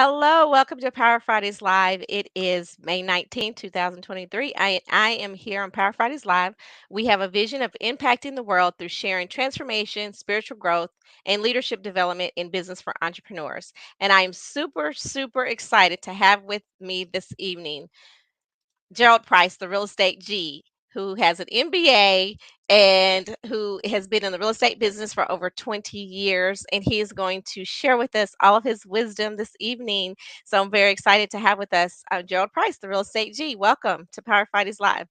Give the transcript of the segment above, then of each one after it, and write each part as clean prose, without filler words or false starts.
Hello, welcome to Power Fridays Live. It is May 19th, 2023. I am here on Power Fridays Live. We have a vision of impacting the world through sharing transformation, spiritual growth, and leadership development in business for entrepreneurs. And I am super, super excited to have with me this evening Gerald Price, the real estate G, who has an MBA and who has been in the real estate business for over 20 years. And he is going to share with us all of his wisdom this evening. So I'm very excited to have with us Gerald Price, the real estate G. Welcome to Power Fridays Live.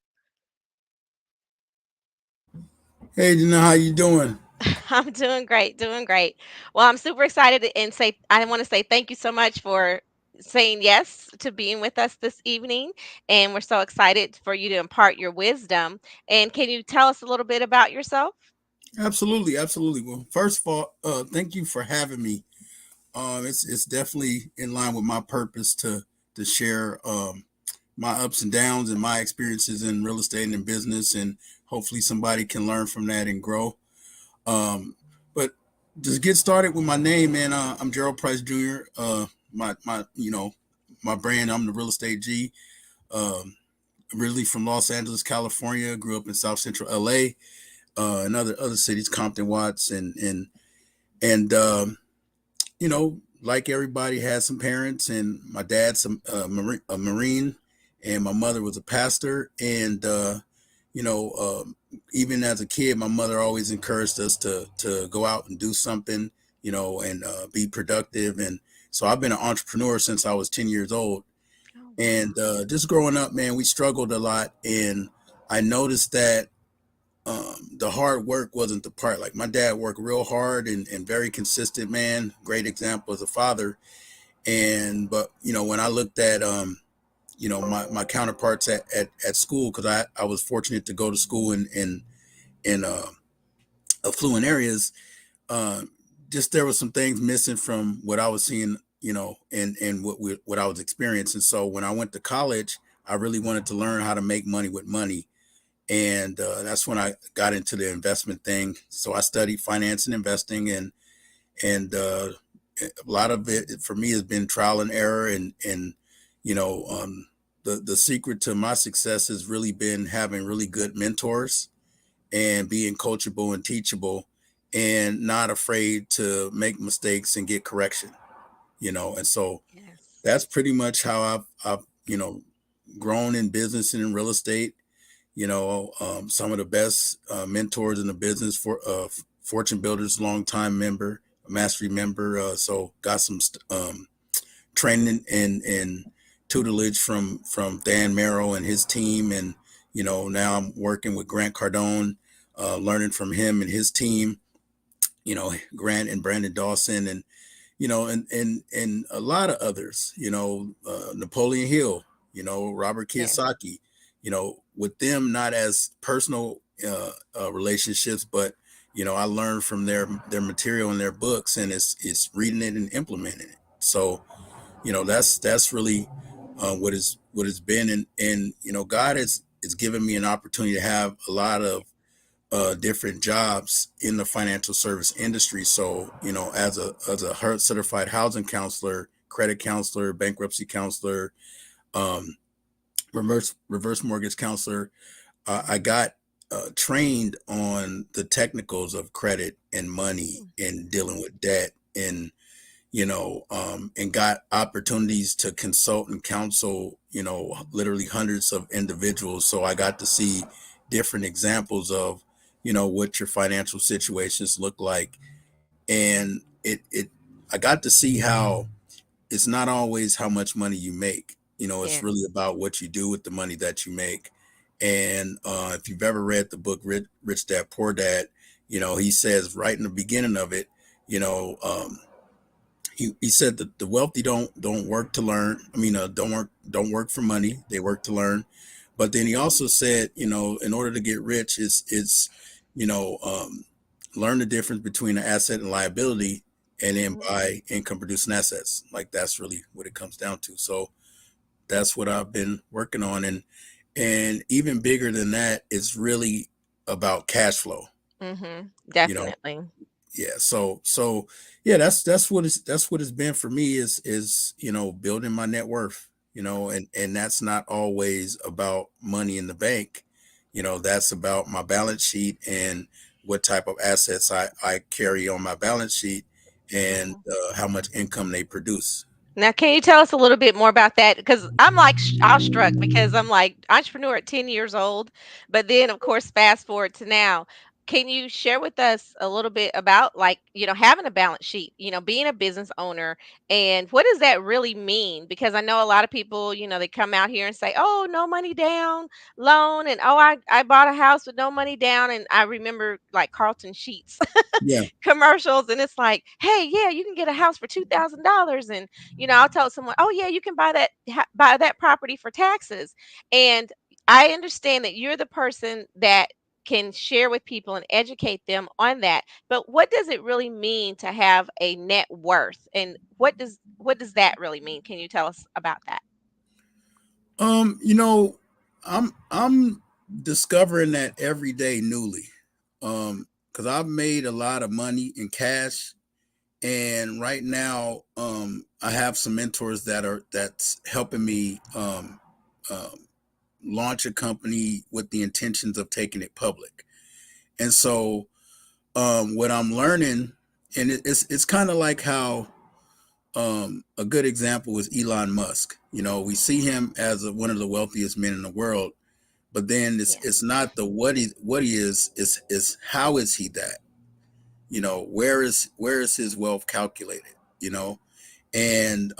Hey, Janelle, how you doing? I'm doing great, doing great. Well, I'm super excited and say I want to say thank you so much for saying yes to being with us this evening. And we're so excited for you to impart your wisdom. And can you tell us a little bit about yourself? Absolutely, absolutely. Well, first of all, thank you for having me. It's definitely in line with my purpose to share my ups and downs and my experiences in real estate and in business, and hopefully somebody can learn from that and grow. But just get started with my name, man. I'm Gerald Price Jr. My brand. I'm the real estate G. Um, Originally from Los Angeles, California. Grew up in South Central LA. And other cities, Compton, Watts, and like everybody, had some parents, and my dad's a Marine, and my mother was a pastor, and you know, even as a kid, my mother always encouraged us to go out and do something, and be productive, and so I've been an entrepreneur since I was 10 years old, Oh, wow. and just growing up, man, we struggled a lot, and I noticed that the hard work wasn't the part. Like my dad worked real hard and very consistent, man. Great example as a father. And but when I looked at my counterparts at school, because I was fortunate to go to school in affluent areas, uh, just there was some things missing from what I was seeing, and what I was experiencing. So when I went to college, I really wanted to learn how to make money with money, and that's when I got into the investment thing. So I studied finance and investing, and a lot of it for me has been trial and error, and you know the secret to my success has really been having really good mentors and being coachable and teachable, and not afraid to make mistakes and get correction. And so Yes. that's pretty much how I've grown in business and in real estate. Some of the best mentors in the business for Fortune Builders, longtime member, mastery member. So got some training and tutelage from Dan Merrill and his team, and now I'm working with Grant Cardone, learning from him and his team. Grant and Brandon Dawson, and and a lot of others. Napoleon Hill. Robert Yes. Kiyosaki. With them not as personal relationships, but I learned from their material and their books, and it's reading it and implementing it. So that's really what it's been, and God has given me an opportunity to have a lot of different jobs in the financial service industry. So, as a certified housing counselor, credit counselor, bankruptcy counselor, um, reverse mortgage counselor, I got trained on the technicals of credit and money and dealing with debt, and got opportunities to consult and counsel, literally hundreds of individuals. So I got to see different examples of, what your financial situations look like. And I got to see how it's not always how much money you make. It's Yes. really about what you do with the money that you make. And if you've ever read the book Rich Dad Poor Dad, he says right in the beginning of it, you know, um, he said that the wealthy don't work to learn. I mean, don't work for money. They work to learn. But then he also said, in order to get rich, it's you know um, learn the difference between an asset and liability, and then Mhm. buy income producing assets. Like that's really what it comes down to. So that's what I've been working on, and even bigger than that, it's really about cash flow. Mhm. You know, Definitely. yeah. So yeah, that's what it's been for me is building my net worth, and that's not always about money in the bank. That's about my balance sheet and what type of assets I carry on my balance sheet, and Mhm. how much income they produce. Now, can you tell us a little bit more about that? Because I'm like awestruck because I'm like entrepreneur at 10 years old, but then of course fast forward to now. Can you share with us a little bit about like, having a balance sheet, being a business owner and what does that really mean? Because I know a lot of people, they come out here and say, "Oh, no money down loan," and "Oh, I bought a house with no money down." And I remember like Carlton Sheets Yeah, commercials and it's like, "Hey, yeah, you can get a house for $2,000." And I'll tell someone, "Oh yeah, you can buy that property for taxes." And I understand that you're the person that can share with people and educate them on that. But what does it really mean to have a net worth? And what does that really mean? Can you tell us about that? um, you know, I'm discovering that every day newly, because I've made a lot of money in cash. And right now, I have some mentors that's helping me um, launch a company with the intentions of taking it public. And so, what I'm learning, and it's kind of like how a good example is Elon Musk. We see him as one of the wealthiest men in the world, but then it's Yes. not the what he is how is he that? Where is his wealth calculated? You know, and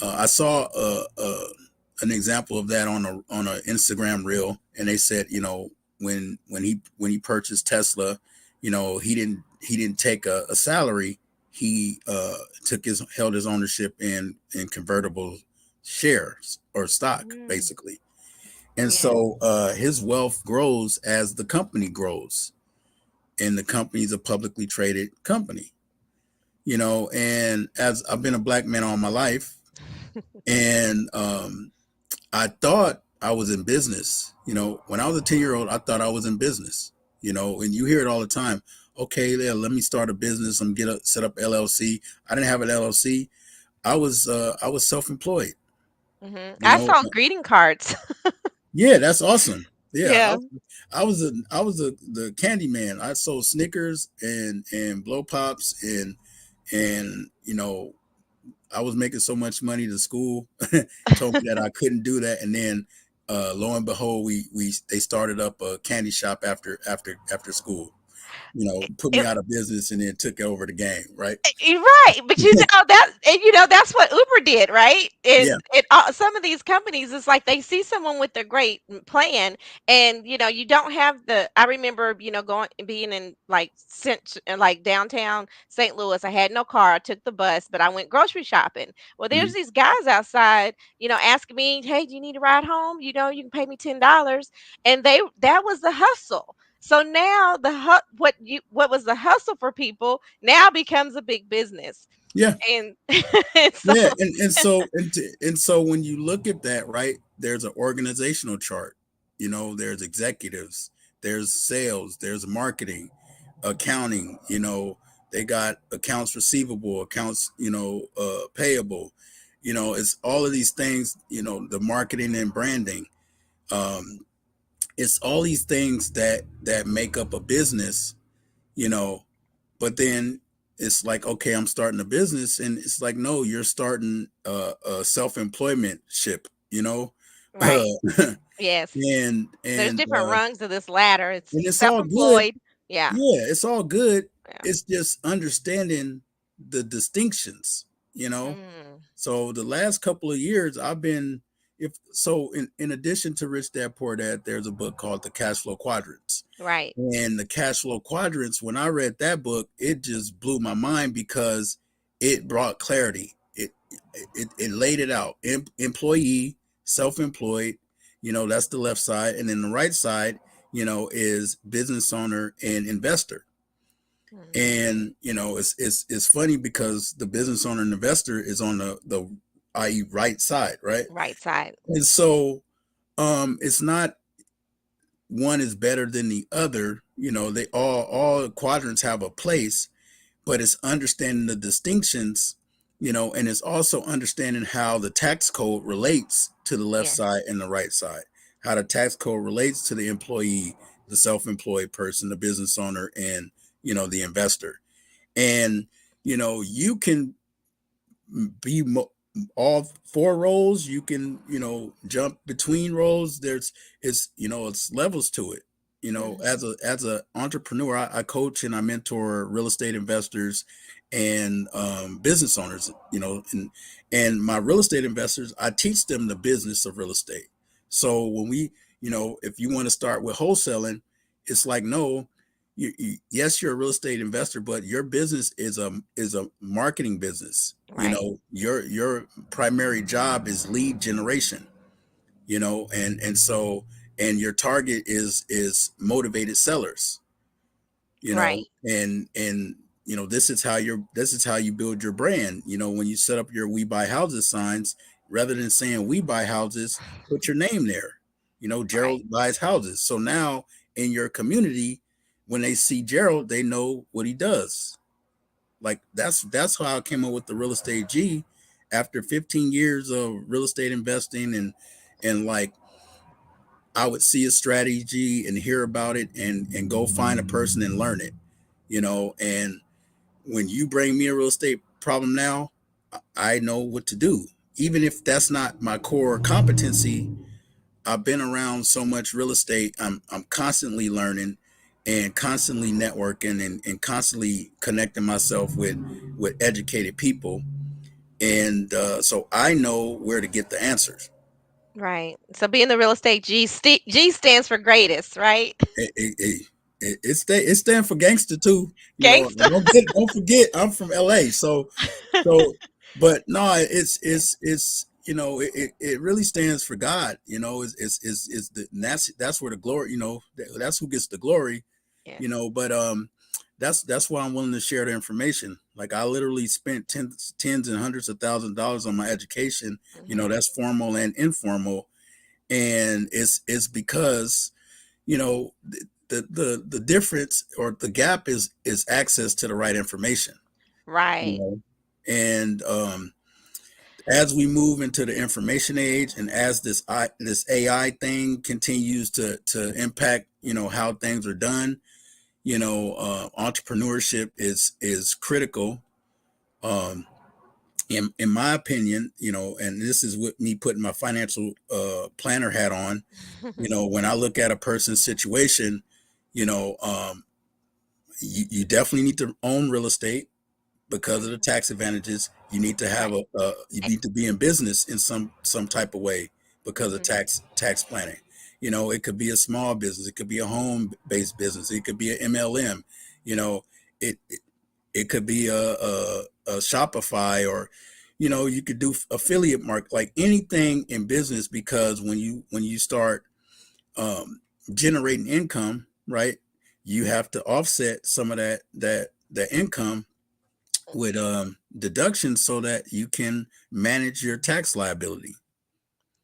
I saw an example of that on a Instagram reel, and they said, when he purchased Tesla, he didn't take a salary. He held his ownership in convertible shares or stock, Mm, basically. And yes. so his wealth grows as the company grows, and the company is a publicly traded company. And as I've been a black man all my life, and I thought I was in business. When I was a 10-year-old, I thought I was in business. And you hear it all the time. Okay, yeah, let me start a business. I'm set up LLC. I didn't have an LLC. I was self-employed. You I know, saw greeting cards. yeah, that's awesome. Yeah, Yeah. I was the candy man. I sold Snickers and blow pops and I was making so much money. The school told me that I couldn't do that, and then lo and behold, we they started up a candy shop after school. Put me It, out of business and then took over the game. Right? You're right, but that, and that's what Uber did, right? Yeah. And some of these companies, it's like they see someone with a great plan, and you don't have the. I remember, going being in like like downtown St. Louis. I had no car. I took the bus, but I went grocery shopping. Well, there's Mhm. these guys outside, asking me, "Hey, do you need a ride home? You can pay me $10," and that was the hustle. So now what was the hustle for people now becomes a big business. Yeah. And and so Yeah, and so when you look at that, right, there's an organizational chart. There's executives, there's sales, there's marketing, accounting. They got accounts receivable, accounts, payable. It's all of these things. The marketing and branding. Um, it's all these things that make up a business. You know, but then it's like, okay, I'm starting a business, and it's like, no, you're starting a self-employment ship, uh, right. Yes. and There's and different rungs of this ladder. It's and it's all good. self-employed. Yeah. Yeah, it's all good. Yeah. It's just understanding the distinctions, you know. Mm, So the last couple of years, I've been if so. In addition to Rich Dad Poor Dad, there's a book called The Cash Flow Quadrants. right. And the cash flow quadrants, when I read that book, it just blew my mind because it brought clarity. It laid it out. Employee, self-employed, that's the left side. And then the right side, is business owner and investor. Hmm. And it's funny because the business owner and investor is on the i.e. right side, right? Right side. And so it's not one is better than the other. They all quadrants have a place, but it's understanding the distinctions, and it's also understanding how the tax code relates to the left Yes. side and the right side, how the tax code relates to the employee, the self-employed person, the business owner, and the investor. And you can be all four roles. You can jump between roles. It's levels to it. Hmm. As a entrepreneur, I coach and I mentor real estate investors and business owners. And my real estate investors, I teach them the business of real estate. So when if you want to start with wholesaling, it's like, no, yes, you're a real estate investor, but your business is a marketing business. Right. Your primary job is lead generation. And your target is motivated sellers. Right. And this is how you build your brand. When you set up your We Buy Houses signs, rather than saying We Buy Houses, put your name there. Right. Gerald buys houses. So now in your community, when they see Gerald, they know what he does. Like that's how I came up with the real estate G. After 15 years of real estate investing, and like, I would see a strategy and hear about it, and go find a person and learn it. And when you bring me a real estate problem now, I know what to do. Even if that's not my core competency, I've been around so much real estate. I'm constantly learning and constantly networking, and constantly connecting myself with educated people. And so I know where to get the answers. Right. So being the real estate G stands for greatest, right? It stands for gangster too. Gangster. Don't forget, I'm from LA. So, but no, it really stands for God. And that's where the glory. That's who gets the glory. Yes. But that's why I'm willing to share the information. Like, I literally spent tens and hundreds of $1,000s on my education. Hmm. That's formal and informal, and it's because the difference, or the gap, is access to the right information. you Right. know and as we move into the information age, and as this AI thing continues to impact how things are done, entrepreneurship is critical. um in my opinion, and this is with me putting my financial planner hat on. When I look at a person's situation, you know um you definitely need to own real estate because of the Mhm. tax advantages. You need to have Right. you Eh, need to be in business in some type of way because of mhm. tax planning. It could be a small business, it could be a home based business, it could be an MLM. You know, it could be a Shopify, or you could do affiliate market, like anything in business, because when you start um, generating income, right, you have to offset some of that income with deductions, so that you can manage your tax liability.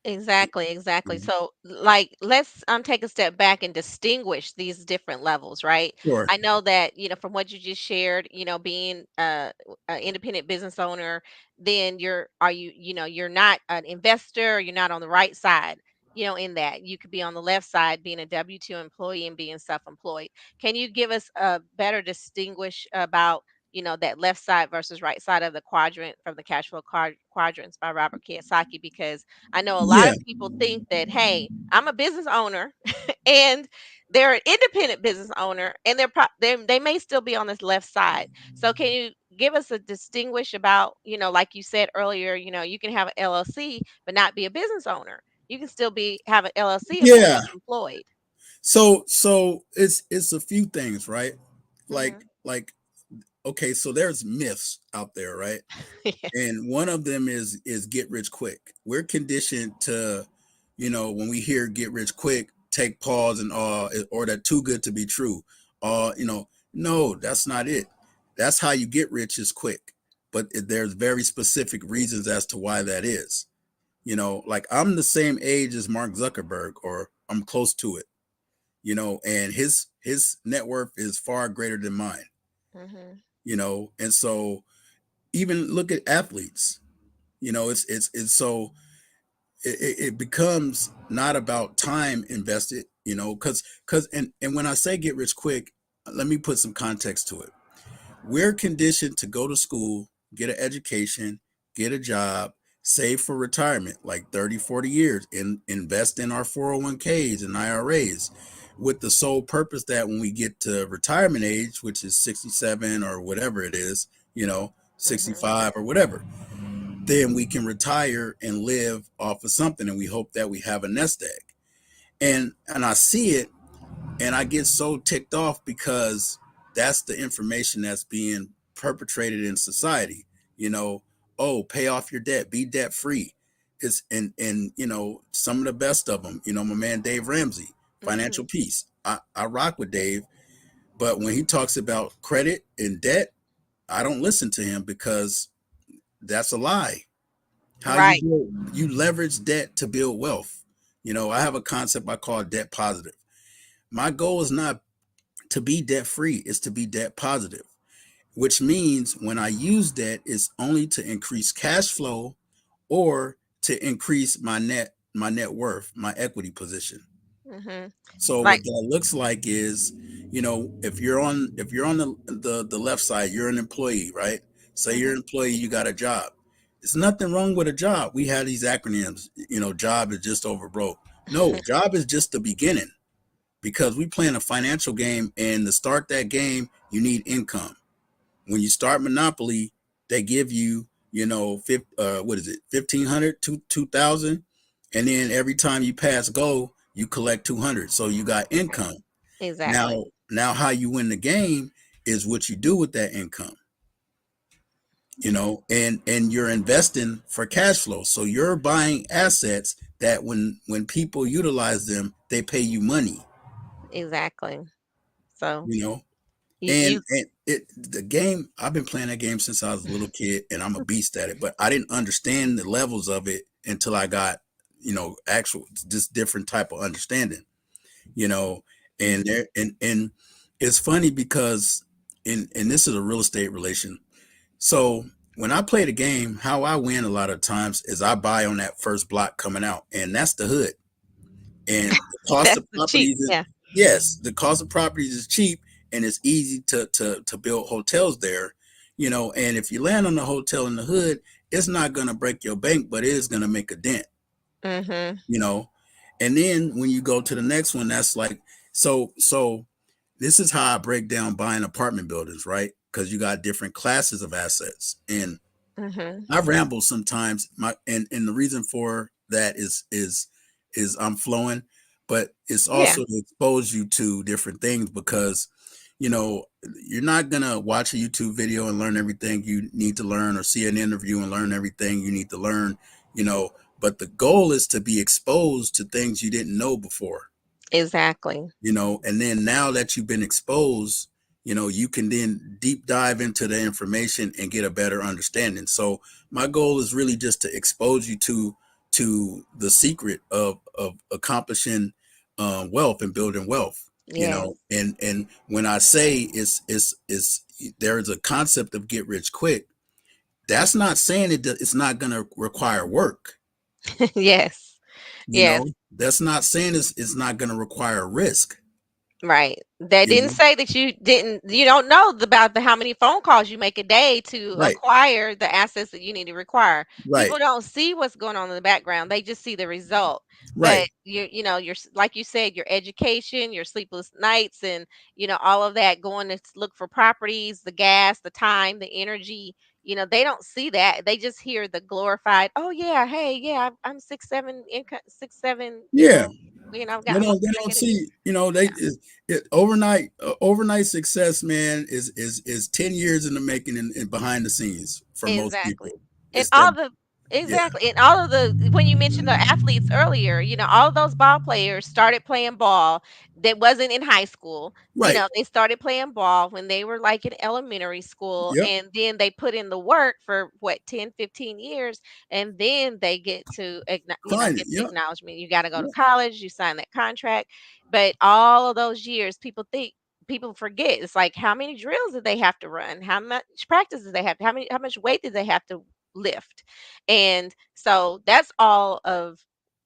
Exactly, exactly. Mhm. So, like, let's take a step back and distinguish these different levels, right? Sure. I know that, from what you just shared, being an independent business owner, then you're not an investor, you're not on the right side, in that. You could be on the left side, being a W-2 employee and being self-employed. Can you give us a better distinguish about, that left side versus right side of the quadrant from the cash flow quadrants by Robert Kiyosaki? Because I know a lot Yeah. of people think that, hey, I'm a business owner and they're an independent business owner and they may still be on this left side. So can you give us a distinguish about, like you said earlier, you can have an LLC but not be a business owner. You can still have an LLC and be Yeah. self-employed. So it's a few things, right? Like Hmm. like okay, so there's myths out there, right? Yes. And one of them is get rich quick. We're conditioned to, when we hear get rich quick, take pause and or that too good to be true. No, that's not it. That's how you get rich is quick. But there's very specific reasons as to why that is. Like, I'm the same age as Mark Zuckerberg, or I'm close to it. and his net worth is far greater than mine, Mhm. and so even look at athletes, it's so it becomes not about time invested, because and when I say get rich quick, let me put some context to it. We're conditioned to go to school, get an education, get a job, save for retirement, like 30, 40 years, and invest in our 401ks and IRAs, with the sole purpose that when we get to retirement age, which is 67 or whatever it is, Mhm. 65 or whatever, then we can retire and live off of something. And we hope that we have a nest egg. And I see it, and I get so ticked off because that's the information that's being perpetrated in society. You know, oh, pay off your debt, be debt free. It's and some of the best of them. My man Dave Ramsey, Financial Mhm. Peace. I rock with Dave, but when he talks about credit and debt, I don't listen to him because that's a lie. How Right. you leverage debt to build wealth. I have a concept I call debt positive. My goal is not to be debt free, is to be debt positive, which means when I use debt, it's only to increase cash flow or to increase my net worth, my equity position. Mhm. So Like. what that looks like is, if you're on the left side, you're an employee, right? Say you're an Mhm. employee, you got a job. There's nothing wrong with a job. We have these acronyms, job is just over broke. No, job is just the beginning, because we playing a financial game, and to start that game, you need income. When you start Monopoly, they give you, what is it, 1,500, 2,000, and then every time you pass go, you collect 200. So you got income. Exactly. Now, how you win the game is what you do with that income, and you're investing for cash flow. So you're buying assets that when people utilize them, they pay you money, Exactly. So you know. you And you the game, I've been playing that game since I was a little kid, and I'm a beast at it. But I didn't understand the levels of it until I got, actual just different type of understanding, you know. And Mhm. there and it's funny because and this is a real estate relation. So when I play the game, how I win a lot of times is I buy on that first block coming out, and that's the hood. And the cost That's of the cheap. properties is, Yeah. yes, the cost of properties is cheap, and it's easy to build hotels there, and if you land on a hotel in the hood, it's not going to break your bank, but it is going to make a dent, Mhm. you know and then when you go to the next one, that's like, so this is how I break down buying apartment buildings, right? Because you got different classes of assets, and Mhm. I ramble sometimes. And the reason for that is I'm flowing, but it's Yeah. also to expose you to different things, because you know you're not gonna watch a YouTube video and learn everything you need to learn, or see an interview and learn everything you need to learn. You know, but the goal is to be exposed to things you didn't know before, Exactly. and then now that you've been exposed, you can then deep dive into the information and get a better understanding. So my goal is really just to expose you to the secret of accomplishing wealth and building wealth. Yes. And when I say it's there is a concept of get rich quick, that's not saying it's not going to require work. Yes. Yes. That's not saying it's not going to require risk. Right. They you didn't know say that you don't know about the how many phone calls you make a day to right. acquire the assets that you need to require. Right. People don't see what's going on in the background. They just see the result. But Right. like you said, your education, your sleepless nights, and all of that, going to look for properties, the gas, the time, the energy. They don't see that. They just hear the glorified, oh yeah, hey, yeah, I'm 6'7" income, 6'7", Yeah. I've They got don't. They I don't get it. see. Yeah. Overnight success, man, is 10 years in the making, and behind the scenes for most Exactly. people. And It's that. Yeah. Exactly. And all of the when you mentioned the athletes earlier, all of those ball players started playing ball that wasn't in high school. Right. They started playing ball when they were like in elementary school, Yep. and then they put in the work for what 10, 15 years, and then they get to Find it. get the Yep. acknowledgement. You got to go to Yep. college, you sign that contract. But all of those years people forget. It's like how many drills did they have to run? How much practice did they have? How much weight did they have to lift? And so that's all of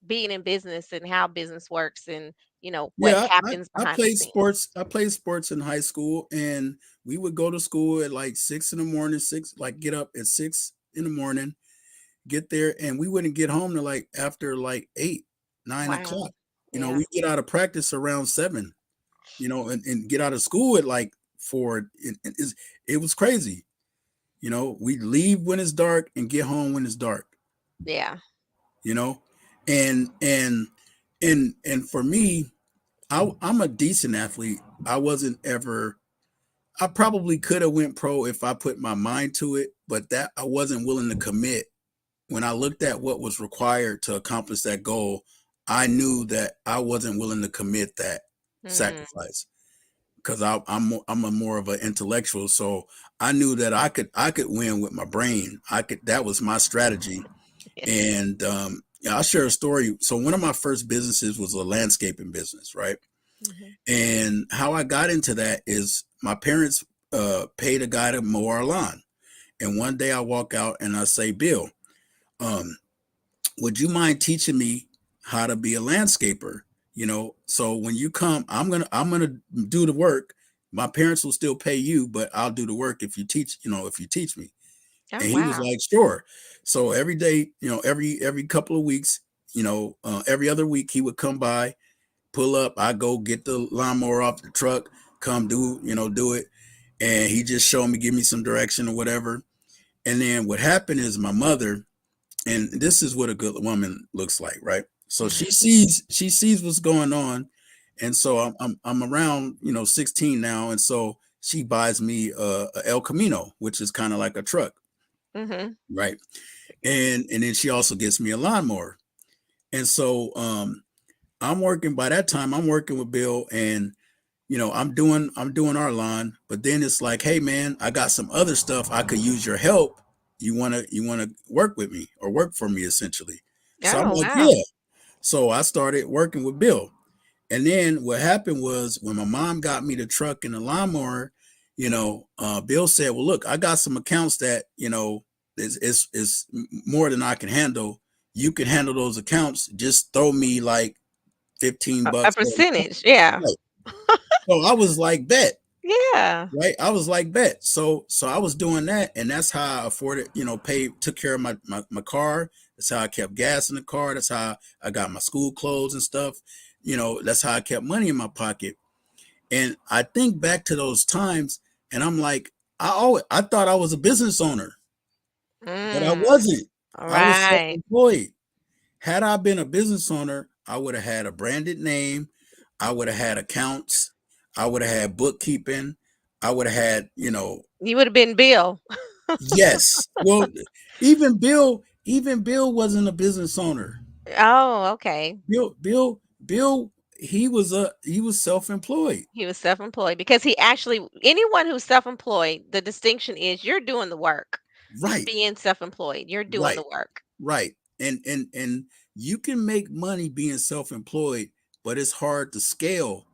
being in business and how business works and what Yeah. happens I behind the played scenes. sports. I played sports in high school, and we would go to school at like 6 in the morning. Like get up at 6 in the morning, get there, and we wouldn't get home to like after like 8, 9 o'clock. Wow. Yeah. We get out of practice around 7. And get out of school at like 4. It was crazy. We leave when it's dark and get home when it's dark. Yeah. You know, and for me, I'm a decent athlete. I wasn't ever. I probably could have went pro if I put my mind to it, but that I wasn't willing to commit. When I looked at what was required to accomplish that goal, I knew that I wasn't willing to commit that Mm. sacrifice because I'm a more of an intellectual, so I knew that I could win with my brain. That was my strategy, Yeah. and yeah, I'll share a story. So one of my first businesses was a landscaping business, right? Mhm. And how I got into that is my parents paid a guy to mow our lawn. And one day I walk out and I say, Bill, um, would you mind teaching me how to be a landscaper? So when you come, I'm gonna do the work. My parents will still pay you, but I'll do the work if you teach me. Oh And he was wow. like, sure. So every day, every couple of weeks, every other week he would come by, pull up, I go get the lawnmower off the truck, come do it. And he just showed me, give me some direction or whatever. And then what happened is my mother, and this is what a good woman looks like, right? So she sees what's going on, and so I'm around 16 now, and so she buys me a El Camino, which is kind of like a truck, Mhm. right? And then she also gets me a lawnmower, and so I'm working. By that time, I'm working with Bill, and I'm doing our lawn, but then it's like, hey man, I got some other stuff I could use your help. You wanna work with me or work for me essentially. So I'm Oh like, wow. yeah. So I started working with Bill. And then what happened was when my mom got me the truck and the lawnmower, Bill said, well, look, I got some accounts that, is more than I can handle. You can handle those accounts. Just throw me like 15 A bucks. percentage. Yeah. Right. So I was like, bet. Yeah. Right. I was like, bet. So I was doing that. And that's how I afforded, took care of my car. That's how I kept gas in the car. That's how I got my school clothes and stuff. That's how I kept money in my pocket. And I think back to those times and I'm like, I thought I was a business owner, but I Mm. wasn't. I was Right. self-employed. Had I been a business owner, I would have had a branded name. I would have had accounts. I would have had bookkeeping. I would have had, You would have been Bill. yes. Well, even Bill wasn't a business owner. Oh, okay. Bill, he was self-employed. He was self-employed because he actually anyone who's self-employed, the distinction is you're doing the work. Right, Being self-employed, you're doing right, the work. right. And you can make money being self-employed, but it's hard to scale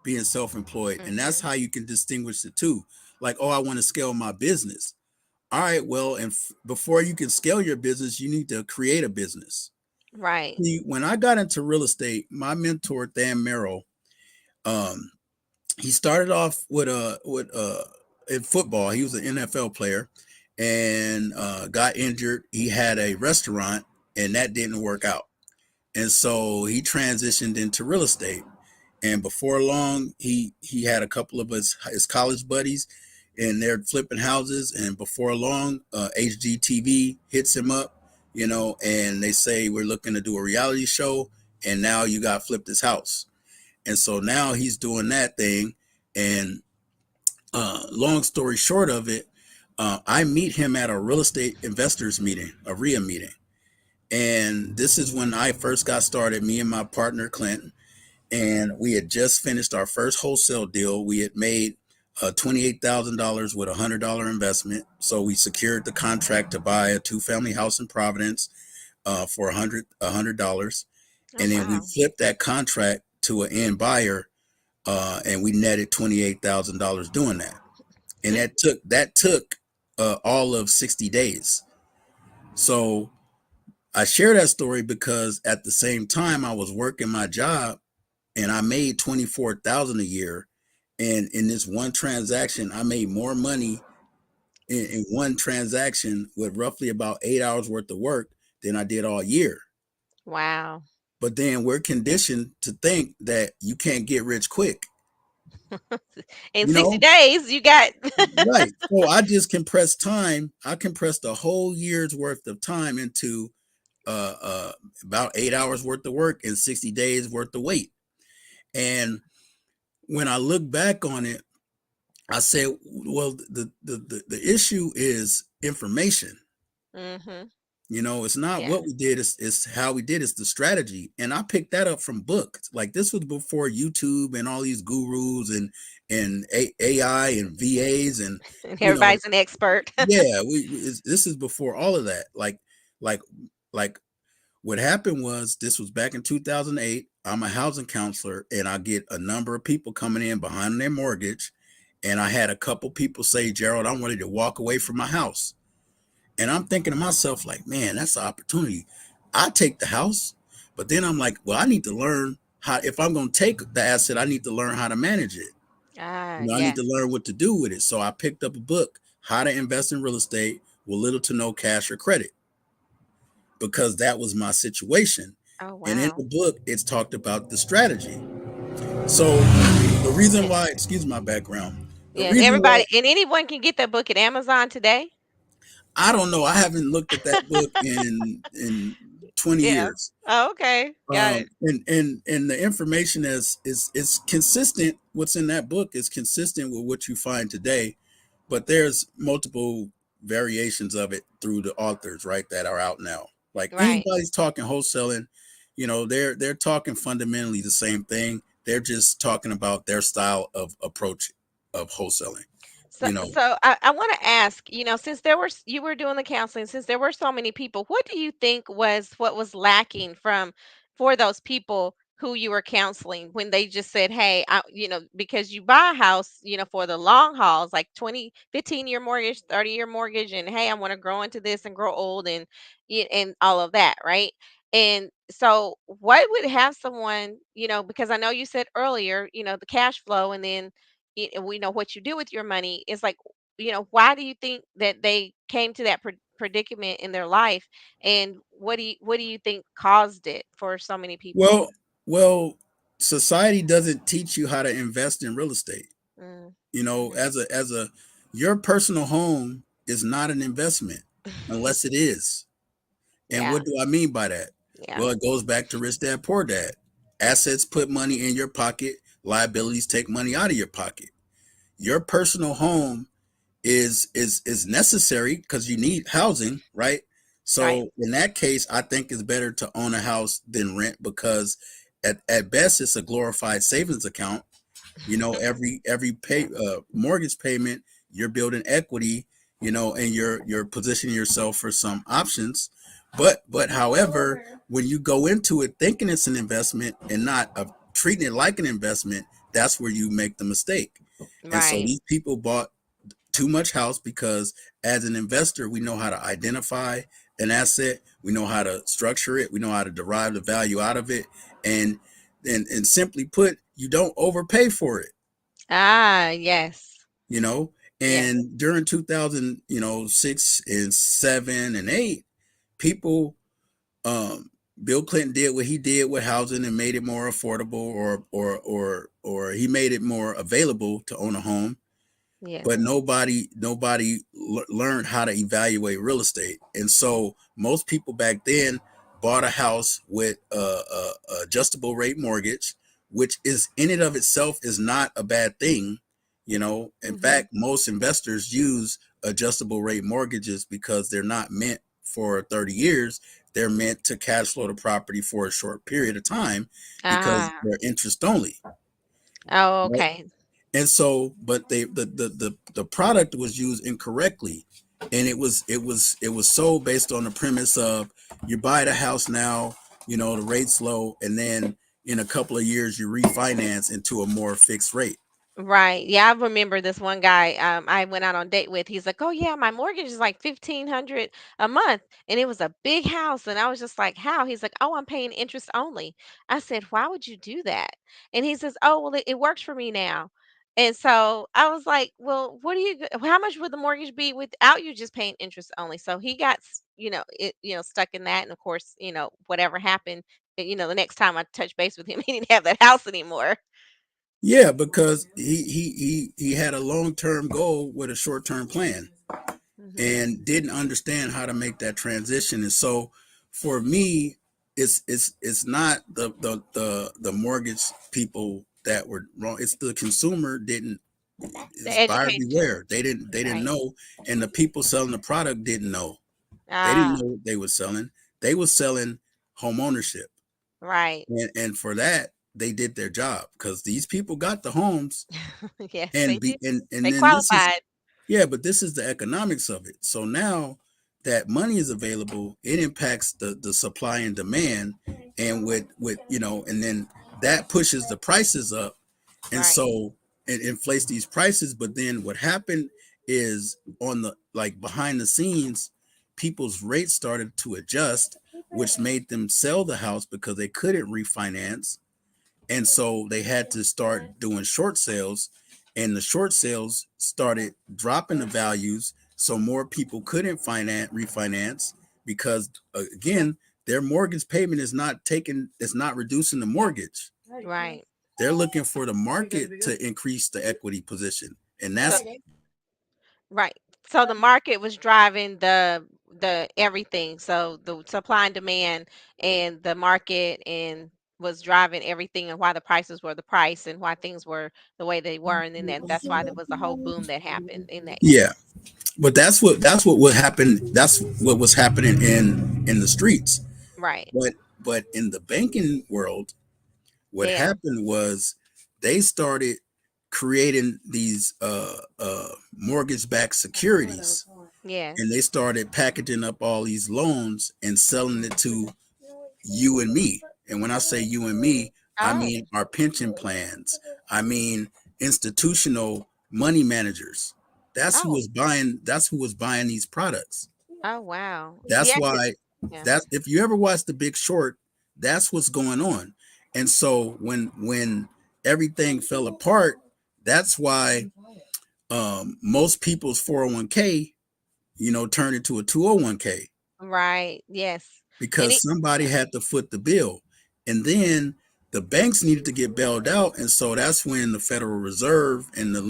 being self-employed. And that's Mhm. how you can distinguish the two. Like, oh, I want to scale my business. All right, well, and before you can scale your business, you need to create a business. Right. See, when I got into real estate, my mentor Dan Merrill, um, he started off with in football. He was an NFL player and got injured. He had a restaurant, and that didn't work out. And so he transitioned into real estate. And before long, he had a couple of his college buddies, and they're flipping houses. And before long, HGTV hits him up, and they say we're looking to do a reality show, and now you got flipped his house. And so now he's doing that thing. And long story short of it, I meet him at a real estate investors meeting, a RIA meeting. And this is when I first got started, me and my partner Clint, and we had just finished our first wholesale deal. We had made $28,000 with $100 investment. So we secured the contract to buy a two-family house in Providence for $100, Oh, and then we wow. flipped that contract to an end buyer, and we netted $28,000 doing that. And So, that took all of 60 days. So I share that story because at the same time I was working my job and I made 24,000 a year. And in this one transaction, I made more money in one transaction with roughly about 8 hours worth of work than I did all year. wow. But then we're conditioned to think that you can't get rich quick, In you 60 know? days, you got Right. So I just compressed time. I compressed a whole year's worth of time into uh, uh, about 8 hours worth of work and 60 days worth of wait. And when I look back on it, I say, well, the issue is information. Mhm. It's not Yeah. what we did, it's how we did, it's the strategy. And I picked that up from books. Like this was before YouTube and all these gurus and AI and VAs and And you know, everybody's an expert. yeah, this is before all of that. Like like what happened was this was back in 2008. I'm a housing counselor and I get a number of people coming in behind their mortgage. And I had a couple people say, Gerald, I'm ready to walk away from my house. And I'm thinking to myself, like, man, that's an opportunity. I take the house. But then I'm like, well, I need to learn how, if I'm going to take the asset, I need to learn how to manage it. Ah, I need to yes. learn what to do with it. So I picked up a book, How to Invest in Real Estate with Little to No Cash or Credit, because that was my situation. Oh, And in wow. the book, it's talked about the strategy. So the reason Yeah. why, excuse my background, the Yeah, and reason why, everybody and anyone can get that book at Amazon today? I don't know, I haven't looked at that book in 20 Yeah. years. Oh, okay. Got it. And the information is consistent. What's in that book is consistent with what you find today, but there's multiple variations of it through the authors, right, that are out now. Like Right. anybody's talking wholesaling, they're talking fundamentally the same thing. They're just talking about their style of approach of wholesaling. So, You know, so I want to ask, since you were doing the counseling, since there were so many people, what do you think was what was lacking for those people who you were counseling when they just said, "Hey, because you buy a house, for the long hauls, like 15-year mortgage, 30-year mortgage, and hey, I want to grow into this and grow old and all of that, right?" And so, what would have someone, because I know you said earlier, the cash flow, and then and we know what you do with your money is like, why do you think that they came to that predicament in their life, and what do you think caused it for so many people? well, well, society doesn't teach you how to invest in real estate. Mm, mhm. As a your personal home is not an investment unless it is. And Yeah, what do I mean by that? yeah, Well, it goes back to rich dad poor dad. Assets put money in your pocket, liabilities take money out of your pocket. Your personal home is necessary because you need housing, right? right. So in that case, I think it's better to own a house than rent, because at best it's a glorified savings account. Every pay Yeah, mortgage payment, you're building equity, and you're positioning yourself for some options. But however, when you go into it thinking it's an investment and not treating it like an investment, that's where you make the mistake. And so right. these people bought too much house because as an investor, we know how to identify an asset, we know how to structure it, we know how to derive the value out of it, and and simply put, you don't overpay for it, Ah, yes, you know. yes, And during 2000, 6 and 7 and 8, people, um Bill Clinton did what he did with housing and made it more affordable, or he made it more available to own a home, yes. but nobody learned how to evaluate real estate. And so most people back then bought a house with a adjustable rate mortgage, which is in and of itself is not a bad thing. In Mhm. fact, most investors use adjustable rate mortgages because they're not meant for 30 years. they're meant to cash flow the property for a short period of time because Ah. they're interest only, Oh, right? okay. And so, but the product was used incorrectly, and it was sold based on the premise of you buy the house now, the rate's low, and then in a couple of years you refinance into a more fixed rate. Right. Yeah, I remember this one guy I went out on a date with. He's like, "Oh yeah, my mortgage is like 1,500 a month." And it was a big house and I was just like, "How?" He's like, "Oh, I'm paying interest only." I said, "Why would you do that?" And he says, "Oh, well it works for me now." And so I was like, "Well, what do you how much would the mortgage be without you just paying interest only?" So he got, stuck in that, and of course, whatever happened, the next time I touched base with him, he didn't have that house anymore. Yeah, because he had a long term goal with a short term plan, Mhm. and didn't understand how to make that transition. And so for me, it's not the mortgage people that were wrong. It's the consumer didn't. The It's buyer education, beware. They didn't right. know, and the people selling the product didn't know. They didn't Ah, know what they were selling. They were selling home ownership, right. and for that they did their job because these people got the homes. Yes, they and did. be and They then this is qualified. Yeah, but this is the economics of it. So now that money is available, it impacts the supply and demand, and with and then that pushes the prices up, and Right. so it inflates these prices. But then what happened is, on the like behind the scenes, people's rates started to adjust, which made them sell the house because they couldn't refinance, and so they had to start doing short sales, and the short sales started dropping the values, so more people couldn't finance refinance because, again, their mortgage payment is not reducing the mortgage. Right. They're looking for the market to increase the equity position, and So that's right. So the market was driving the everything. So the supply and demand and the market and was driving everything and why the prices were the price and why things were the way they were. And then that's why there was a whole boom that happened in that yeah. case. But that's what would happen. That's what was happening in the streets. Right. But in the banking world, what Yeah. happened was they started creating these mortgage-backed securities, and they Yes. started packaging up all these loans and selling it to you and me. And when I say you and me, I Oh. mean our pension plans. I mean institutional money managers. Oh. That's who was buying these products. Oh wow. That's Yeah. why Yeah. that if you ever watch The Big Short, that's what's going on. And so when everything fell apart, that's why most people's 401k, turned into a 201k, Right. Yes. And because it somebody yeah. had to foot the bill. And then the banks needed to get bailed out, and so that's when the Federal Reserve and the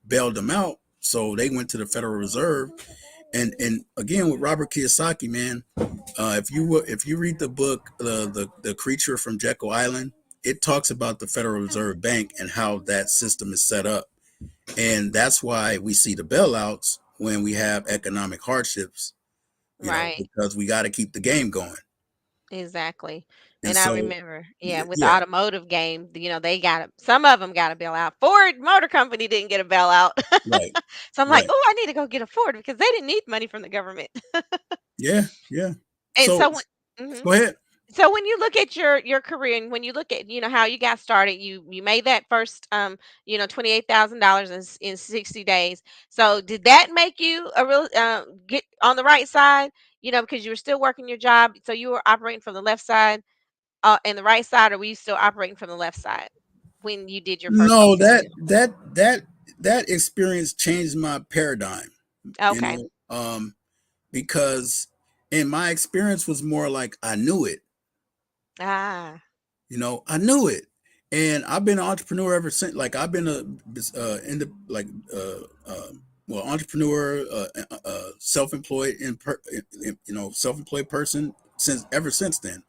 bailed them out. So they went to the Federal Reserve, and again with Robert Kiyosaki, man. If you read the book, the Creature from Jekyll Island, it talks about the Federal Reserve Bank and how that system is set up, and that's why we see the bailouts when we have economic hardships, Right. because we got to keep the game going. Exactly. And And I so, remember, yeah, with the yeah, automotive game, they got some of them got a bailout. Ford Motor Company didn't get a bailout. right, So I'm like, right, oh, I need to go get a Ford because they didn't need money from the government. yeah, yeah. And So so when, mhm. go ahead. So when you look at your career and when you look at how you got started, you made that first $28,000 in 60 days. So did that make you a real get on the right side? Because you were still working your job, so you were operating from the left side and the right side, or were you still operating from the left side when you did your first No, that $60? that that that experience changed my paradigm. You Okay. know, because in my experience was more like I knew it. Ah. I knew it, and I've been an entrepreneur ever since. Like I've been a in the like well, entrepreneur, self-employed self-employed person since ever since then.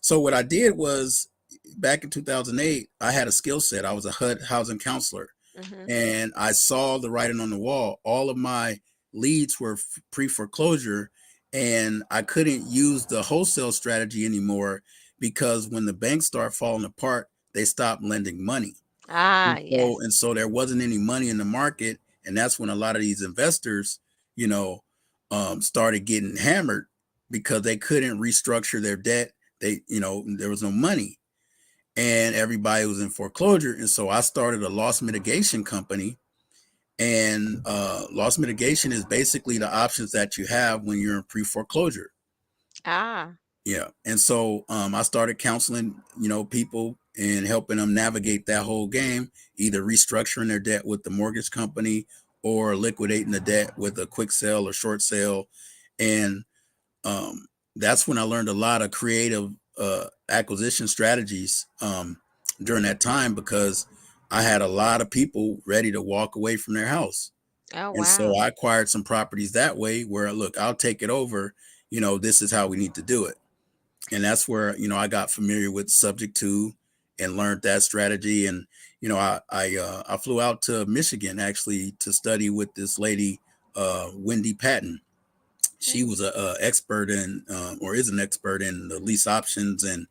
So what I did was, back in 2008, I had a skill set. I was a HUD housing counselor, Mhm. and I saw the writing on the wall. All of my leads were pre foreclosure, and I couldn't use the wholesale strategy anymore because when the banks start falling apart, they stopped lending money. Ah, And yes. so there wasn't any money in the market, and that's when a lot of these investors, you know, started getting hammered because they couldn't restructure their debt. There was no money, and everybody was in foreclosure. And so I started a loss mitigation company. And loss mitigation is basically the options that you have when you're in pre foreclosure. Ah. Yeah. And so I started counseling, people and helping them navigate that whole game, either restructuring their debt with the mortgage company or liquidating the debt with a quick sale or short sale. And that's when I learned a lot of creative acquisition strategies during that time because I had a lot of people ready to walk away from their house. Oh, And so wow. I acquired some properties that way where, look, I'll take it over. This is how we need to do it. And that's where I got familiar with subject to and learned that strategy. And I flew out to Michigan actually to study with this lady, Wendy Patton. She Mm. was a expert in or is an expert in the lease options and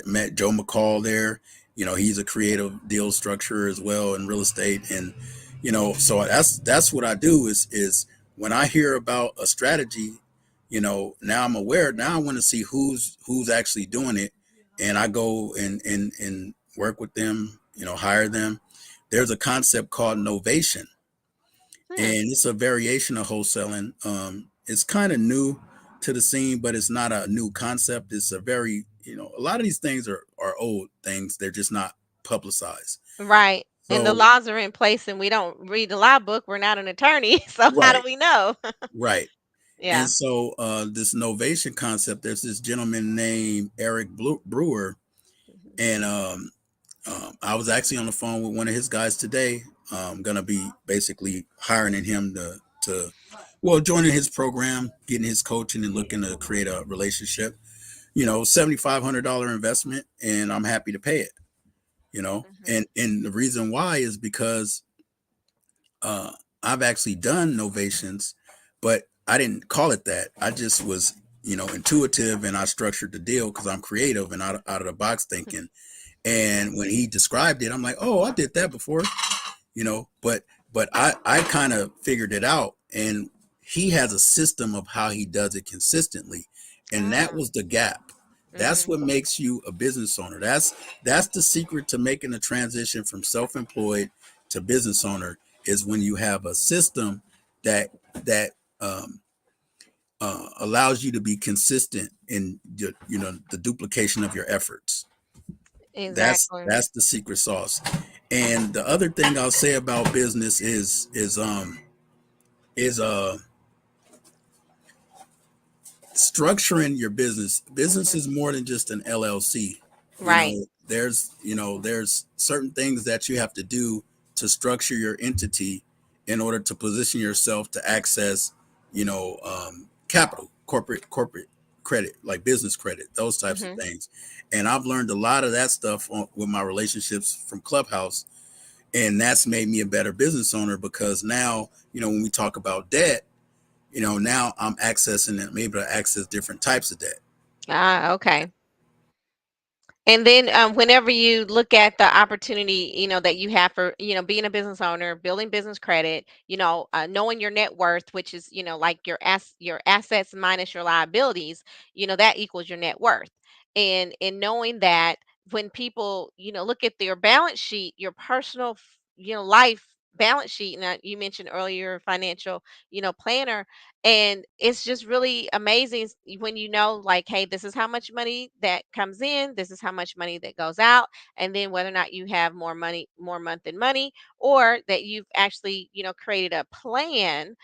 met Joe McCall there. He's a creative deal structurer as well in real estate. And so that's what I do is when I hear about a strategy, now I'm aware. Now I want to see who's actually doing it, and I go and work with them. Hire them. There's a concept called novation, Hmm. and it's a variation of wholesaling. It's kind of new to the scene, but it's not a new concept. It's a very, a lot of these things are old things. They're just not publicized. Right. And the So, laws are in place and we don't read the law book. We're not an attorney. So how do right, we know? right. And Yeah. so, this novation concept, there's this gentleman named Eric Brewer, Mhm. and I was actually on the phone with one of his guys today. I'm gonna be basically hiring him well, joining his program, getting his coaching, and looking to create a relationship. $7,500 investment, and I'm happy to pay it. Mhm. And the reason why is because uh, I've actually done novations, but I didn't call it that. I just was intuitive, and I structured the deal because I'm creative and out of the box thinking. Mhm. And when he described it, I'm like, oh, I did that before, but I kind of figured it out, and he has a system of how he does it consistently, and that Ah. was the gap. That's Mhm. what makes you a business owner. That's the secret to making the transition from self-employed to business owner is when you have a system that that um, allows you to be consistent in the duplication of your efforts. Exactly. That's the secret sauce. And the other thing I'll say about business is structuring your business. Business Mhm. is more than just an LLC. Right. There's certain things that you have to do to structure your entity in order to position yourself to access, capital, corporate credit, like business credit, those types of Mhm. things. And I've learned a lot of that stuff with my relationships from Clubhouse, and that's made me a better business owner because now when we talk about debt, now I'm accessing it. I'm able to access different types of debt. Ah, okay. And then whenever you look at the opportunity, that you have for, being a business owner, building business credit, knowing your net worth, which is, like your assets minus your liabilities, that equals your net worth. And knowing that when people, look at their balance sheet, your personal, life balance sheet, and you mentioned earlier financial, planner, and it's just really amazing when like, hey, this is how much money that comes in, this is how much money that goes out, and then whether or not you have more money, more month than money, or that you've actually created a plan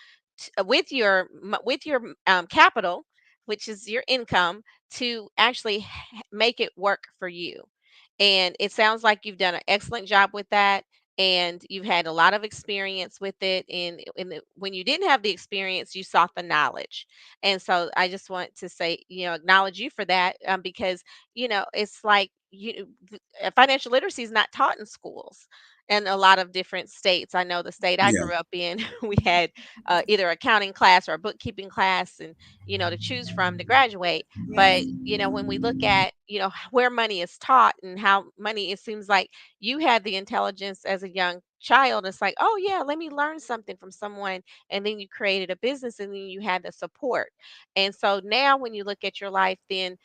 with your capital, which is your income, to actually make it work for you. And it sounds like you've done an excellent job with that, and you've had a lot of experience with it. And when you didn't have the experience, you sought the knowledge. And so I just want to say, acknowledge you for that, because it's like financial literacy is not taught in schools in a lot of different states. I know the state I Yeah. grew up in, we had either accounting class or a bookkeeping class, and to choose from to graduate. But when we look at where money is taught and how money, it seems like you had the intelligence as a young child. It's like, oh yeah, let me learn something from someone, and then you created a business, and then you had the support. And so now when you look at your life, then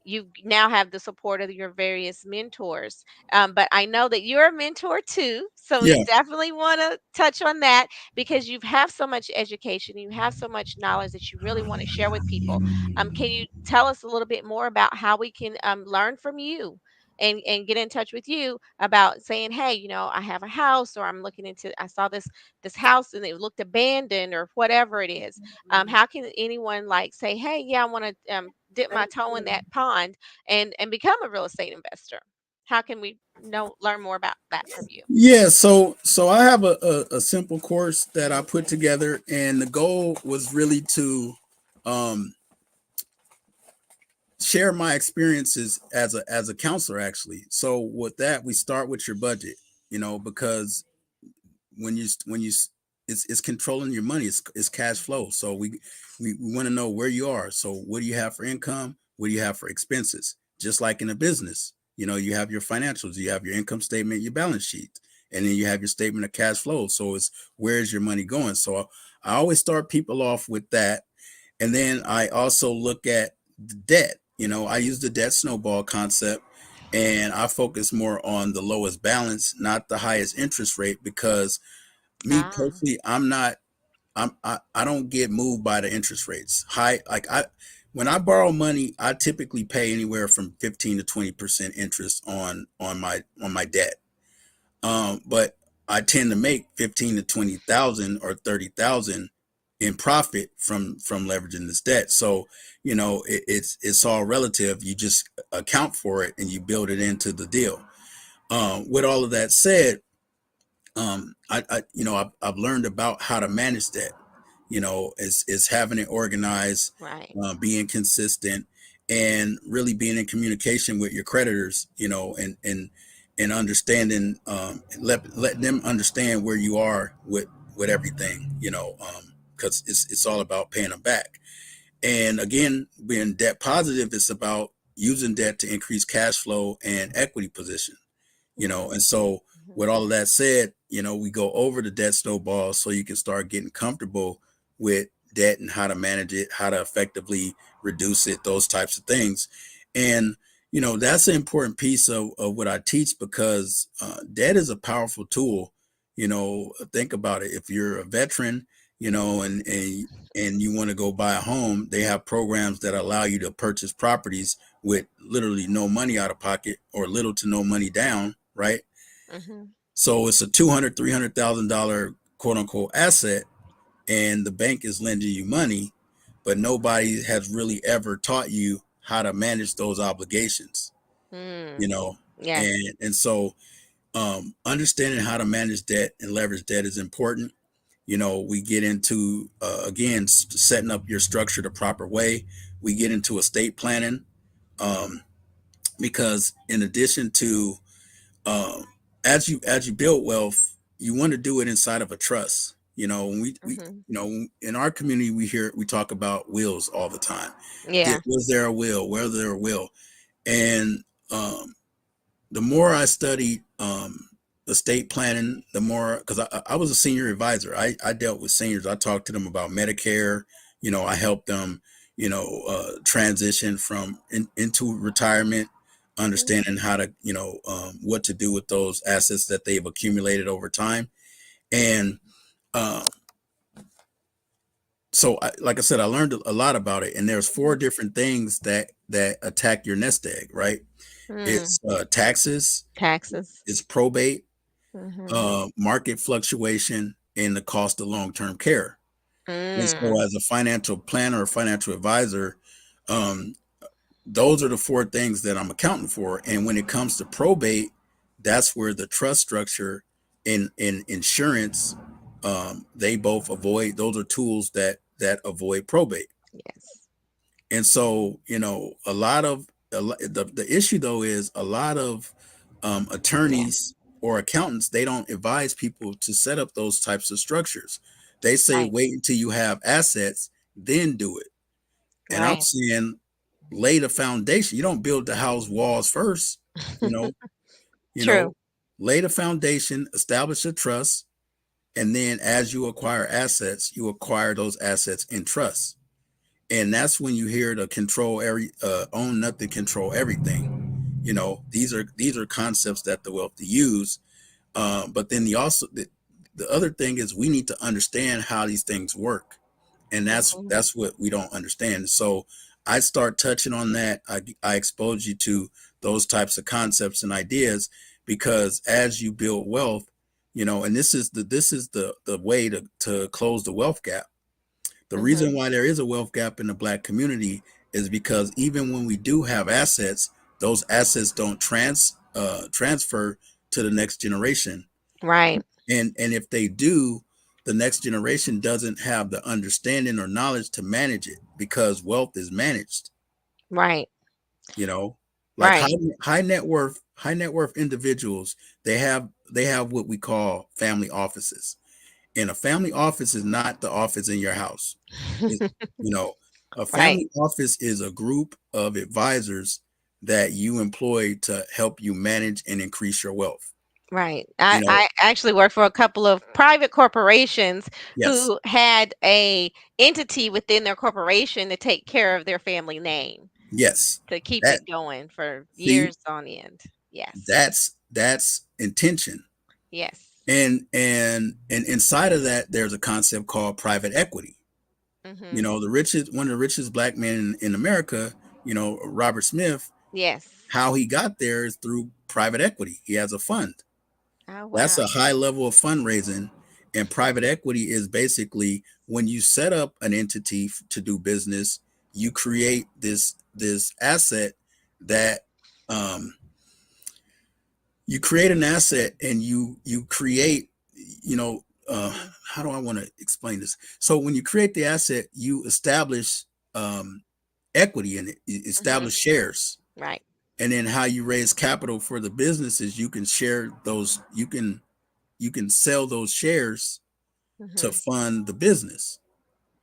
you now have the support of your various mentors. But I know that you're a mentor too. So we Yeah. definitely want to touch on that, because you have so much education, you have so much knowledge that you really want to share with people. Can you tell us a little bit more about how we can learn from you? And get in touch with you about saying, hey, I have a house, or I saw this house and it looked abandoned, or whatever it is. How can anyone like say, hey, yeah, I want to dip my toe in that pond and become a real estate investor? How can we learn more about that from you? Yeah, so I have a simple course that I put together, and the goal was really to um, share my experiences as a counselor, actually. So with that, we start with your budget, because when you it's controlling your money. It's cash flow. So we want to know where you are. So what do you have for income? What do you have for expenses? Just like in a business, you have your financials, you have your income statement, your balance sheet, and then you have your statement of cash flow. So it's, where's your money going? So I always start people off with that, and then I also look at the debt. I use the debt snowball concept, and I focus more on the lowest balance, not the highest interest rate, because me Ah. personally, I don't get moved by the interest rates. High, like when I borrow money, I typically pay anywhere from 15 to 20% interest on my debt. But I tend to make 15 to 20,000 or 30,000 in profit from leveraging this debt. So it's all relative. You just account for it and you build it into the deal. With all of that said, I've learned about how to manage that. Is having it organized, Right. being consistent, and really being in communication with your creditors. And understanding, let them understand where you are with everything. Because it's all about paying them back. And again, being debt positive, it's about using debt to increase cash flow and equity position. And Mm-hmm. so with all of that said, we go over the debt snowball so you can start getting comfortable with debt and how to manage it, how to effectively reduce it, those types of things. And that's an important piece of what I teach, because debt is a powerful tool. Think about it. If you're a veteran, and you want to go buy a home, they have programs that allow you to purchase properties with literally no money out of pocket or little to no money down, right? Mm-hmm. So it's a 200, $300,000 quote unquote asset, and the bank is lending you money, but nobody has really ever taught you how to manage those obligations, you Mm. know, Yes. and so understanding how to manage debt and leverage debt is important. We get into again, setting up your structure the proper way. We get into estate planning, um, because in addition to um, as you build wealth, you want to do it inside of a trust. When we Mm-hmm. in our community, we talk about wills all the time. Yeah. Was there a will? Was there a will? And the more I studied estate planning, the more, because I was a senior advisor. I dealt with seniors. I talked to them about Medicare. I helped them, transition into retirement, Mm-hmm. understanding how to, what to do with those assets that they've accumulated over time. And uh, so, like I said, I learned a lot about it. And there's four Mm-hmm. different things that attack your nest egg, right? Mm. It's taxes, Taxes. it's probate, Mm-hmm. market fluctuation, and the cost of long-term care. And so, Mm. as a financial planner or financial advisor, um, those are the four things that I'm accounting for. And when it comes to probate, that's where the trust structure and insurance, they both avoid. Those are tools that avoid probate. Yes. And so, a lot of the issue though is a lot of Yeah. attorneys or accountants, they don't advise people to set up those types of structures. They say Right. wait until you have assets, then do it. And I'm Right. saying lay the foundation. You don't build the house walls first. You know, you True. know, lay the foundation, establish a trust, and then as you acquire assets, you acquire those assets in trust. And that's when you hear the control every own nothing, control everything. These are concepts that the wealthy use. But then the other thing is we need to understand how these things work, and that's Mhm. that's what we don't understand. So I start touching on that. I expose you to those types of concepts and ideas, because as you build wealth, and this is the way to close the wealth gap. The reason Mhm. why there is a wealth gap in the Black community is because even when we do have assets, those assets don't transfer to the next generation. Right. And if they do, the next generation doesn't have the understanding or knowledge to manage it, because wealth is managed. Right. You know, like Right. high net worth individuals, they have what we call family offices. And a family office is not the office in your house. It, you know, a Right. family office is a group of advisors that you employ to help you manage and increase your wealth. Right. You I, know, I actually worked for a couple of private corporations yes, who had a entity within their corporation to take care of their family name yes. to keep That it going for see, years on end. Yes. that's intention. Yes. And inside of that, there's a concept called private equity. Mhm. One of the richest black men in America, Robert Smith, Yes. how he got there is through private equity. He has a fund. Oh That's wow. a high level of fundraising. And private equity is basically when you set up an entity to do business, you create this asset that um, you create an asset, and you create, you know uh, Mhm. how do I want to explain this? So when you create the asset, you establish um, equity in it, you Mhm. establish shares. Right. And then how you raise capital for the businesses, you can share those, you can sell those shares to Mhm. fund the business.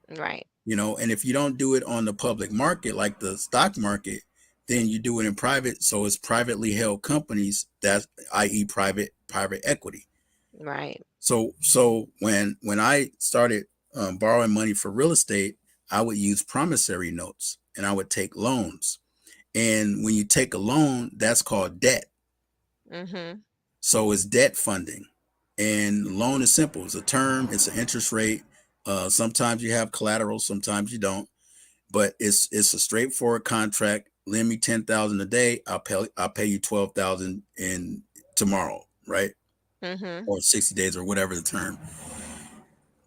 Right. And if you don't do it on the public market like the stock market, then you do it in private, so it's privately held companies, that i.e. private equity. Right. So when I started borrowing money for real estate, I would use promissory notes and I would take loans. And when you take a loan, that's called debt. Mhm. So it's debt funding. And loan is simple. It's a term, it's an interest rate. Sometimes you have collateral, sometimes you don't. But it's a straightforward contract. Lend me 10,000 a day. I'll pay you 12,000 in tomorrow, right? Mhm. Or 60 days, or whatever the term.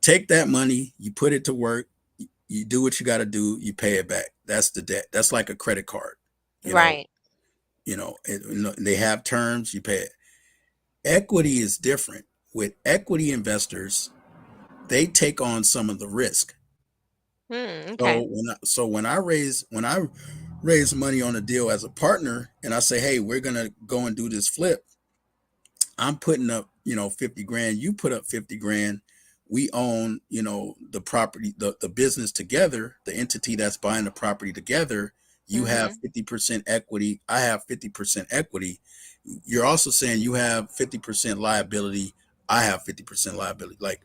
Take that money, you put it to work, you do what you got to do, you pay it back. That's the debt. That's like a credit card. You know, Right. they have terms, you pay it. Equity is different. With equity investors, they take on some of the risk. Hmm. Okay. So when I raise money on a deal as a partner, and I say, hey, we're gonna go and do this flip, I'm putting up 50 grand, you put up 50 grand. We own the property, the business together, the entity that's buying the property together. You have Mhm. 50% equity, I have 50% equity. You're also saying you have 50% liability, I have 50% liability. Like,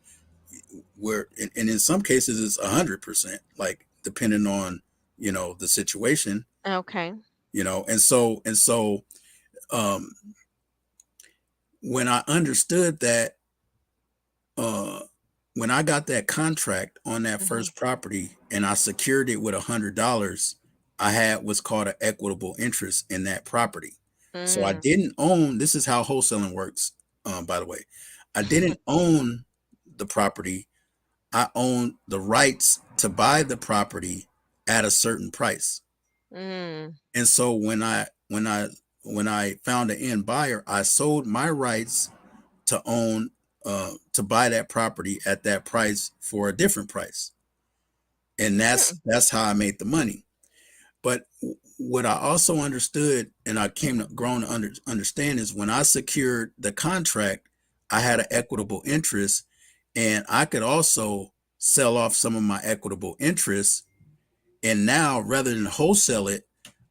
where and in some cases it's 100%, like depending on the situation. Okay. And so when I understood that, uh when I got that contract on that Mhm. first property and I secured it with $100, I had what's called an equitable interest in that property. So I Mm. didn't own. This is how wholesaling works. By the way, I didn't own the property. I own the rights to buy the property at a certain price. Mm. And so when I found an end buyer, I sold my rights to own to buy that property at that price for a different price. And Hmm. that's how I made the money. But what I also understood and I came to grown to understand is when I secured the contract, I had an equitable interest, and I could also sell off some of my equitable interests. And now, rather than wholesale it,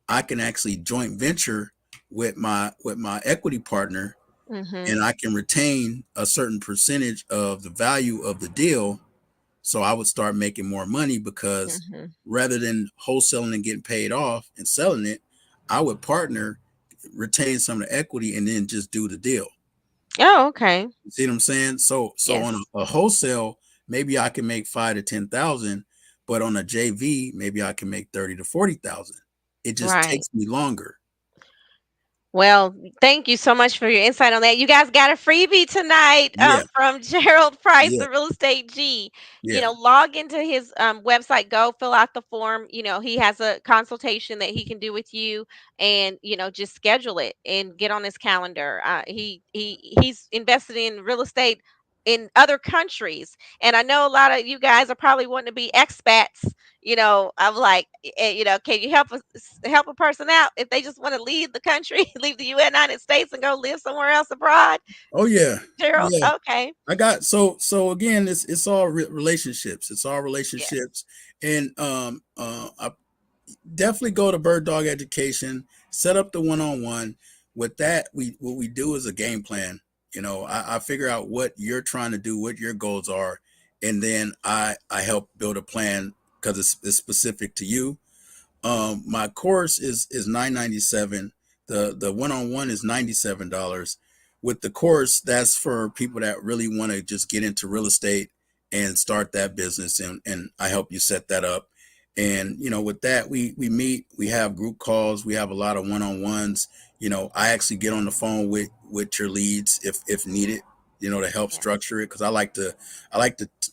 I can actually joint venture with my equity partner, Mhm. and I can retain a certain percentage of the value of the deal. So I would start making more money because Mhm. rather than wholesaling and getting paid off and selling it, I would partner, retain some of the equity, and then just do the deal. Oh, okay. You see what I'm saying? So on Yes. a wholesale, maybe I can make 5 to 10,000, but on a JV, maybe I can make 30 to 40,000. It just Right. takes me longer. Well, thank you so much for your insight on that. You guys got a freebie tonight Yeah, from Gerald Price, yeah, the real estate G. yeah. Log into his website, go fill out the form. He has a consultation that he can do with you, and just schedule it and get on his calendar. He's invested in real estate in other countries, and I know a lot of you guys are probably wanting to be expats. I'm like, can you help a person out if they just want to leave the country, leave the United States and go live somewhere else abroad? Oh yeah, Gerald, yeah. okay. I got so again, it's all relationships. It's all Yes. relationships, and I definitely go to Bird Dog Education. Set up the one-on-one. With that, we what we do is a game plan. I figure out what you're trying to do, what your goals are, and then I help build a plan because it's specific to you. My course is $997. The one-on-one is $97. With the course, that's for people that really want to just get into real estate and start that business, and I help you set that up. And with that, we meet, we have group calls, we have a lot of one-on-ones. I actually get on the phone with your leads if needed, to help Yes. structure it, because I like to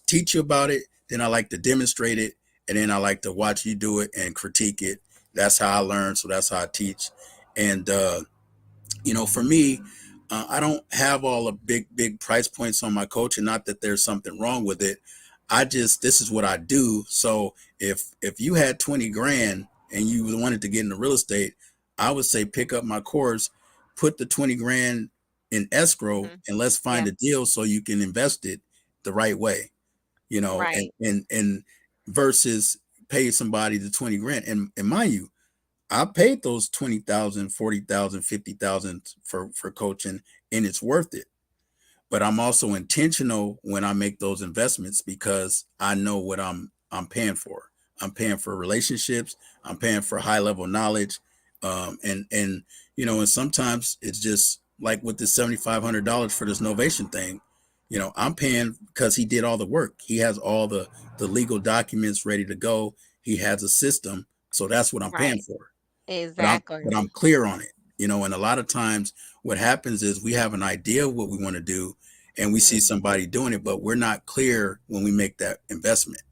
teach you about it, then I like to demonstrate it, and then I like to watch you do it and critique it. That's how I learn. So that's how I teach. And for me, I don't have all the big price points on my coaching. Not that there's something wrong with it. I just this is what I do. So if you had 20 grand and you wanted to get into real estate, I would say pick up my course, put the 20 grand in escrow, Mhm. and let's find Yeah. a deal so you can invest it the right way. And Right. versus pay somebody the 20 grand. And mind you, I paid those 20,000, 40,000, 50,000 for coaching, and it's worth it. But I'm also intentional when I make those investments because I know what I'm paying for. I'm paying for relationships. I'm paying for high level knowledge, and sometimes it's just like with this $7,500 for this Novation thing. I'm paying because he did all the work. He has all the legal documents ready to go. He has a system, so that's what I'm paying Right. for. But Exactly. I'm clear on it. And a lot of times what happens is we have an idea of what we want to do, and we see Mhm. somebody doing it, but we're not clear when we make that investment.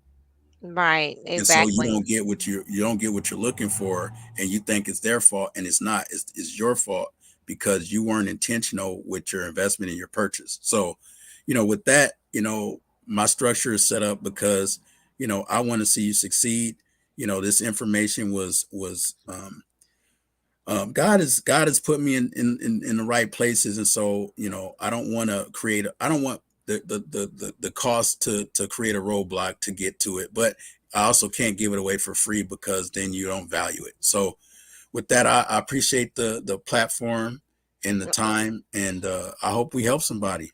Right. And so you Exactly. don't get what you don't get what you're looking for, and you think it's their fault, and it's not. It's your fault because you weren't intentional with your investment and your purchase. So, with that, my structure is set up because I want to see you succeed. This information was God has put me in the right places, and so I don't want to create. I don't want the cost to create a roadblock to get to it, but I also can't give it away for free because then you don't value it. So with that, I appreciate the platform and the time, and I hope we help somebody.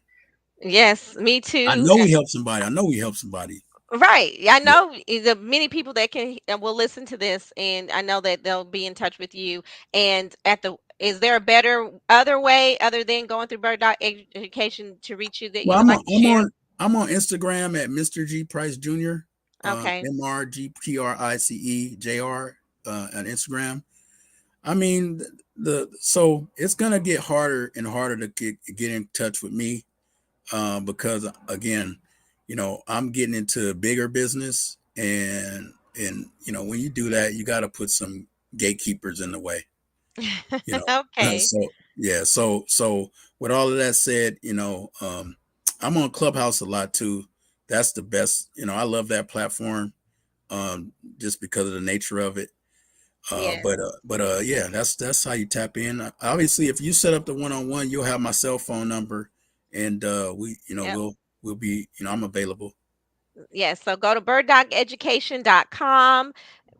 Yes, me I too. know we help somebody. I know we help somebody. Right. I Yeah. know the many people that will listen to this, and I know that they'll be in touch with you. And is there a better other way other than going through Bird Dog Education to reach you that you Well, would I'm like on, to I'm share? on I'm on Instagram at Mr. G Price Jr. Okay. MRGPRICEJR on Instagram. I mean, so it's gonna get harder and harder to get in touch with me because again, I'm getting into bigger business, and when you do that, you got to put some gatekeepers in the way. you know Okay. so yeah, so with all of that said, I'm on Clubhouse a lot too. That's the best. I love that platform, just because of the nature of it. Yes. Yeah, that's how you tap in. Obviously, if you set up the one-on-one, you'll have my cell phone number, and we, Yep. we'll be, I'm available. Yes, so go to birddogeducation.com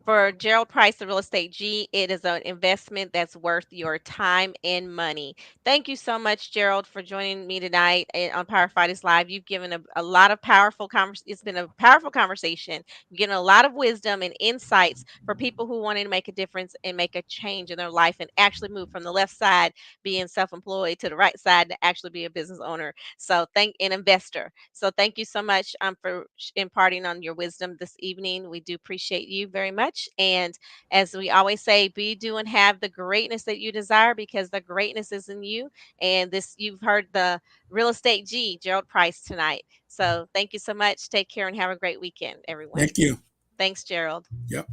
for Gerald Price, the real estate G. It is an investment that's worth your time and money. Thank you so much, Gerald, for joining me tonight on Power Fighters Live. You've given a lot of powerful It's been a powerful conversation. You've given a lot of wisdom and insights for people who want to make a difference and make a change in their life and actually move from the left side, being self-employed, to the right side to actually be a business owner. So thank an investor. So thank you so much for imparting on your wisdom this evening. We do appreciate you very much. And as we always say, be, do, and have the greatness that you desire because the greatness is in you. And this, you've heard the real estate G, Gerald Price, tonight. So thank you so much. Take care and have a great weekend, everyone. Thank you. Thanks, Gerald. Yep.